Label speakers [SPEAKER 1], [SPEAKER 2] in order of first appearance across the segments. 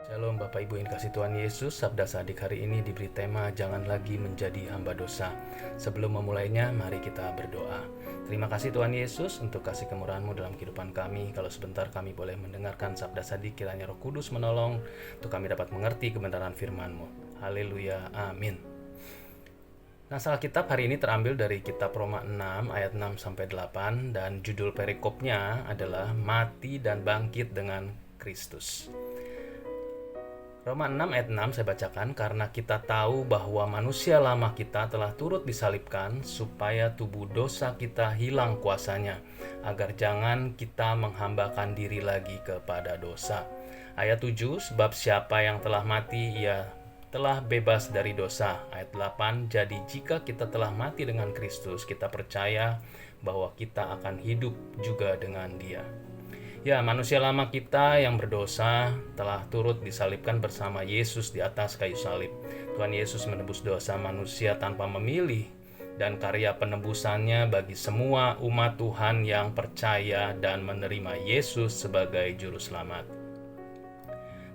[SPEAKER 1] Shalom Bapak Ibu yang kasih Tuhan Yesus. Sabda Sadik hari ini diberi tema jangan lagi menjadi hamba dosa. Sebelum memulainya, mari kita berdoa. Terima kasih Tuhan Yesus untuk kasih kemurahan-Mu dalam kehidupan kami. Kalau sebentar kami boleh mendengarkan Sabda Sadik, kiranya Roh Kudus menolong untuk kami dapat mengerti kebenaran firman-Mu. Haleluya, amin. Naskah Alkitab hari ini terambil dari kitab Roma 6 ayat 6-8 dan judul perikopnya adalah Mati dan Bangkit dengan Kristus. Roma 6 ayat 6 saya bacakan, karena kita tahu bahwa manusia lama kita telah turut disalibkan supaya tubuh dosa kita hilang kuasanya, agar jangan kita menghambakan diri lagi kepada dosa. Ayat 7, sebab siapa yang telah mati ia telah bebas dari dosa. Ayat 8, jadi jika kita telah mati dengan Kristus, kita percaya bahwa kita akan hidup juga dengan Dia. Ya, manusia lama kita yang berdosa telah turut disalibkan bersama Yesus di atas kayu salib. Tuhan Yesus menebus dosa manusia tanpa memilih, dan karya penebusannya bagi semua umat Tuhan yang percaya dan menerima Yesus sebagai juru selamat.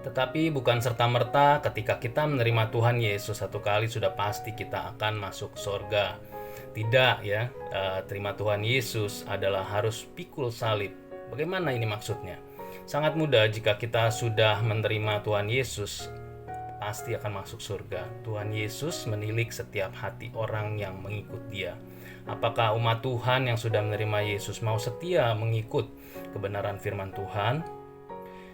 [SPEAKER 1] Tetapi bukan serta-merta ketika kita menerima Tuhan Yesus satu kali sudah pasti kita akan masuk surga. Tidak ya, terima Tuhan Yesus adalah harus pikul salib. Bagaimana ini maksudnya? Sangat mudah, jika kita sudah menerima Tuhan Yesus, pasti akan masuk surga. Tuhan Yesus menilik setiap hati orang yang mengikut Dia. Apakah umat Tuhan yang sudah menerima Yesus mau setia mengikut kebenaran firman Tuhan?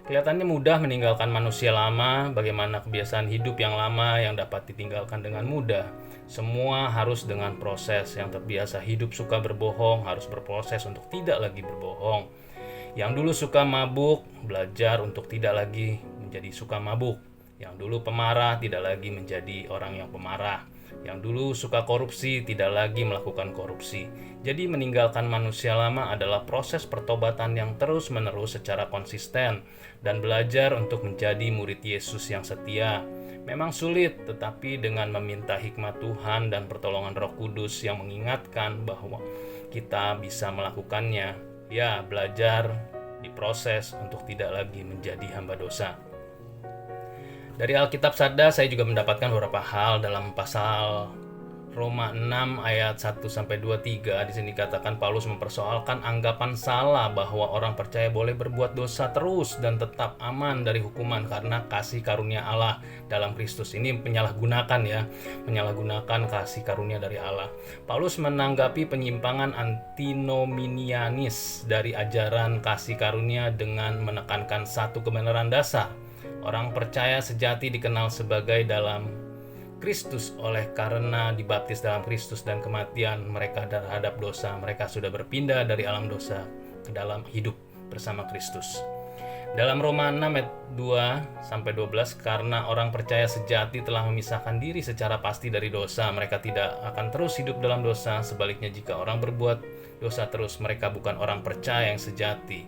[SPEAKER 1] Kelihatannya mudah meninggalkan manusia lama. Bagaimana kebiasaan hidup yang lama yang dapat ditinggalkan dengan mudah? Semua harus dengan proses. Yang terbiasa hidup suka berbohong harus berproses untuk tidak lagi berbohong. Yang dulu suka mabuk, belajar untuk tidak lagi menjadi suka mabuk. Yang dulu pemarah, tidak lagi menjadi orang yang pemarah. Yang dulu suka korupsi, tidak lagi melakukan korupsi. Jadi meninggalkan manusia lama adalah proses pertobatan yang terus-menerus secara konsisten dan belajar untuk menjadi murid Yesus yang setia. Memang sulit, tetapi dengan meminta hikmat Tuhan dan pertolongan Roh Kudus yang mengingatkan bahwa kita bisa melakukannya. Ya, belajar diproses untuk tidak lagi menjadi hamba dosa. Dari Alkitab Sabda saya juga mendapatkan beberapa hal dalam pasal Roma 6 ayat 1-23. Di sini dikatakan Paulus mempersoalkan anggapan salah bahwa orang percaya boleh berbuat dosa terus dan tetap aman dari hukuman karena kasih karunia Allah dalam Kristus. Ini penyalahgunakan kasih karunia dari Allah. Paulus menanggapi penyimpangan antinominianis dari ajaran kasih karunia dengan menekankan satu kebenaran dasar. Orang percaya sejati dikenal sebagai dalam Kristus oleh karena dibaptis dalam Kristus dan kematian mereka terhadap dosa. Mereka sudah berpindah dari alam dosa ke dalam hidup bersama Kristus. Dalam Roma 6 ayat 2-12, karena orang percaya sejati telah memisahkan diri secara pasti dari dosa, mereka tidak akan terus hidup dalam dosa. Sebaliknya, jika orang berbuat dosa terus, mereka bukan orang percaya yang sejati.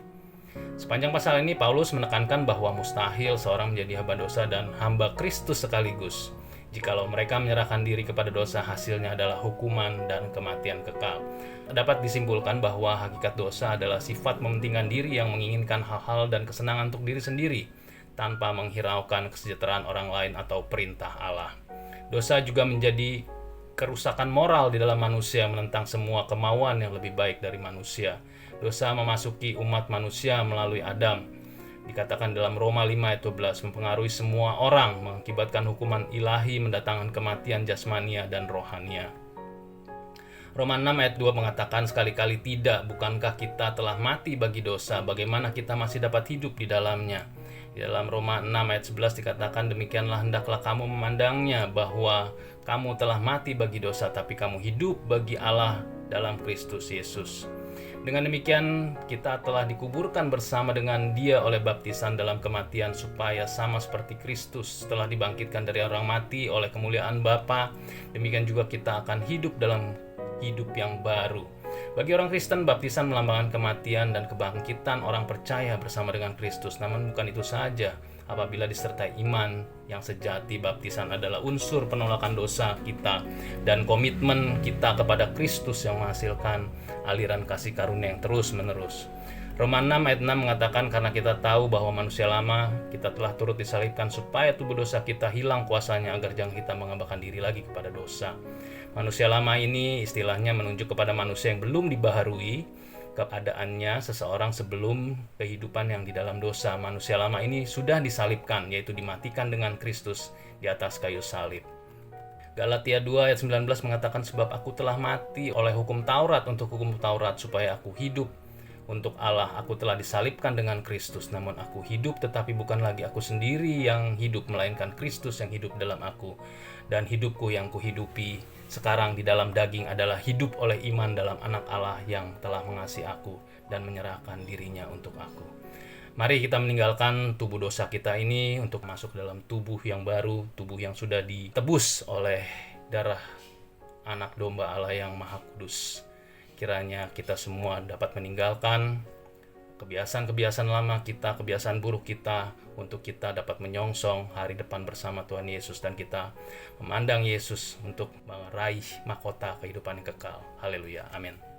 [SPEAKER 1] Sepanjang pasal ini Paulus menekankan bahwa mustahil seorang menjadi hamba dosa dan hamba Kristus sekaligus. Jikalau mereka menyerahkan diri kepada dosa, hasilnya adalah hukuman dan kematian kekal. Dapat disimpulkan bahwa hakikat dosa adalah sifat mementingkan diri yang menginginkan hal-hal dan kesenangan untuk diri sendiri, tanpa menghiraukan kesejahteraan orang lain atau perintah Allah. Dosa juga menjadi kerusakan moral di dalam manusia, menentang semua kemauan yang lebih baik dari manusia. Dosa memasuki umat manusia melalui Adam. Dikatakan dalam Roma 5 ayat 12, mempengaruhi semua orang, mengakibatkan hukuman ilahi, mendatangkan kematian jasmania dan rohania. Roma 6 ayat 2 mengatakan sekali-kali tidak, bukankah kita telah mati bagi dosa, bagaimana kita masih dapat hidup di dalamnya? Di dalam Roma 6 ayat 11 dikatakan demikianlah hendaklah kamu memandangnya, bahwa kamu telah mati bagi dosa, tapi kamu hidup bagi Allah dalam Kristus Yesus. Dengan demikian, kita telah dikuburkan bersama dengan Dia oleh baptisan dalam kematian, supaya sama seperti Kristus telah dibangkitkan dari orang mati oleh kemuliaan Bapa, demikian juga kita akan hidup dalam hidup yang baru. Bagi orang Kristen, baptisan melambangkan kematian dan kebangkitan orang percaya bersama dengan Kristus. Namun bukan itu saja. Apabila disertai iman yang sejati, baptisan adalah unsur penolakan dosa kita dan komitmen kita kepada Kristus yang menghasilkan aliran kasih karunia yang terus-menerus. Roma 6 ayat 6 mengatakan, karena kita tahu bahwa manusia lama kita telah turut disalibkan supaya tubuh dosa kita hilang kuasanya, agar jangan kita menghambakan diri lagi kepada dosa. Manusia lama ini istilahnya menunjuk kepada manusia yang belum dibaharui keadaannya seseorang sebelum kehidupan yang di dalam dosa. Manusia lama ini sudah disalibkan, yaitu dimatikan dengan Kristus di atas kayu salib. Galatia 2 ayat 19 mengatakan, sebab aku telah mati oleh hukum Taurat untuk hukum Taurat supaya aku hidup untuk Allah. Aku telah disalibkan dengan Kristus, namun aku hidup, tetapi bukan lagi aku sendiri yang hidup, melainkan Kristus yang hidup dalam aku. Dan hidupku yang kuhidupi sekarang di dalam daging adalah hidup oleh iman dalam Anak Allah yang telah mengasihi aku dan menyerahkan dirinya untuk aku. Mari kita meninggalkan tubuh dosa kita ini untuk masuk dalam tubuh yang baru, tubuh yang sudah ditebus oleh darah Anak Domba Allah yang Maha Kudus. Kiranya kita semua dapat meninggalkan kebiasaan-kebiasaan lama kita, kebiasaan buruk kita, untuk kita dapat menyongsong hari depan bersama Tuhan Yesus, dan kita memandang Yesus untuk meraih mahkota kehidupan yang kekal. Haleluya, amin.